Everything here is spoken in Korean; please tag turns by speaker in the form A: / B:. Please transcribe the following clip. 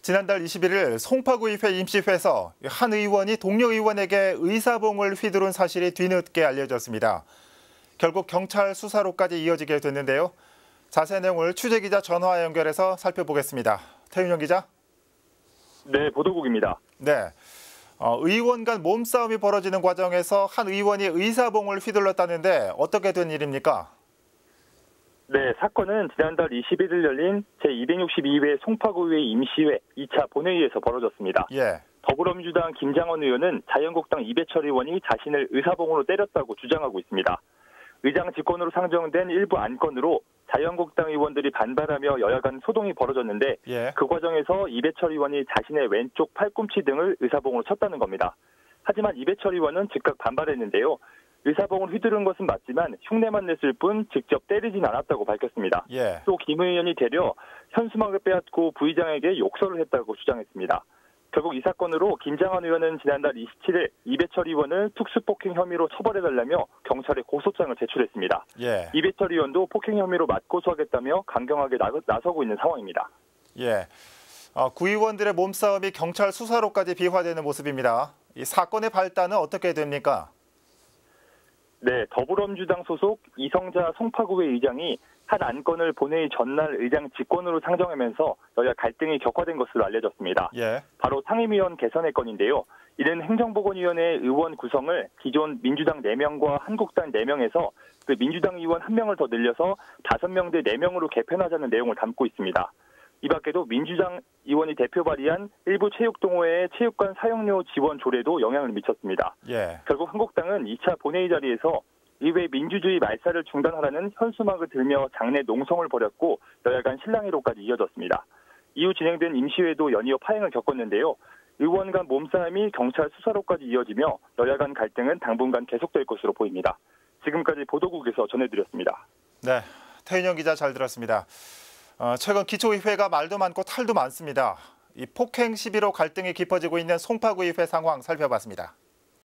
A: 지난달 21일 송파구의회 임시회에서 한 의원이 동료 의원에게 의사봉을 휘두른 사실이 뒤늦게 알려졌습니다. 결국 경찰 수사로까지 이어지게 됐는데요. 자세한 내용을 취재기자 전화 연결해서 살펴보겠습니다. 태윤영 기자.
B: 네, 보도국입니다.
A: 네, 의원 간 몸싸움이 벌어지는 과정에서 한 의원이 의사봉을 휘둘렀다는데 어떻게 된 일입니까?
B: 네, 사건은 지난달 21일 열린 제262회 송파구의회 임시회 2차 본회의에서 벌어졌습니다.
A: 예.
B: 더불어민주당 김장원 의원은 자유한국당 이배철 의원이 자신을 의사봉으로 때렸다고 주장하고 있습니다. 의장 직권으로 상정된 일부 안건으로 자유한국당 의원들이 반발하며 여야 간 소동이 벌어졌는데 그 과정에서 이배철 의원이 자신의 왼쪽 팔꿈치 등을 의사봉으로 쳤다는 겁니다. 하지만 이배철 의원은 즉각 반발했는데요. 의사봉을 휘두른 것은 맞지만 흉내만 냈을 뿐 직접 때리진 않았다고 밝혔습니다. 또 김 의원이 되려 현수막을 빼앗고 부의장에게 욕설을 했다고 주장했습니다. 결국 이 사건으로 김장원 의원은 지난달 27일 이배철 의원을 특수폭행 혐의로 처벌해달라며 경찰에 고소장을 제출했습니다. 이배철 의원도 폭행 혐의로 맞고소하겠다며 강경하게 나서고 있는 상황입니다.
A: 구의원들의 몸싸움이 경찰 수사로까지 비화되는 모습입니다. 이 사건의 발단은 어떻게 됩니까?
B: 네, 더불어민주당 소속 이성자 송파구의 의장이 한 안건을 본회의 전날 의장 직권으로 상정하면서 여야 갈등이 격화된 것으로 알려졌습니다. 바로 상임위원 개선의 건인데요. 이는 행정보건위원회 의원 구성을 기존 민주당 4명과 한국당 4명에서 그 민주당 의원 1명을 더 늘려서 5명 대 4명으로 개편하자는 내용을 담고 있습니다. 이 밖에도 민주당 의원이 대표 발의한 일부 체육동호회의 체육관 사용료 지원 조례도 영향을 미쳤습니다. 결국 한국당은 2차 본회의 자리에서 의회 민주주의 말살을 중단하라는 현수막을 들며 장내 농성을 벌였고 여야 간 실랑이로까지 이어졌습니다. 이후 진행된 임시회도 연이어 파행을 겪었는데요. 의원 간 몸싸움이 경찰 수사로까지 이어지며 여야 간 갈등은 당분간 계속될 것으로 보입니다. 지금까지 보도국에서 전해드렸습니다.
A: 네, 태윤영 기자 잘 들었습니다. 최근 기초의회가 말도 많고 탈도 많습니다. 이 폭행 시비로 갈등이 깊어지고 있는 송파구의회 상황 살펴봤습니다.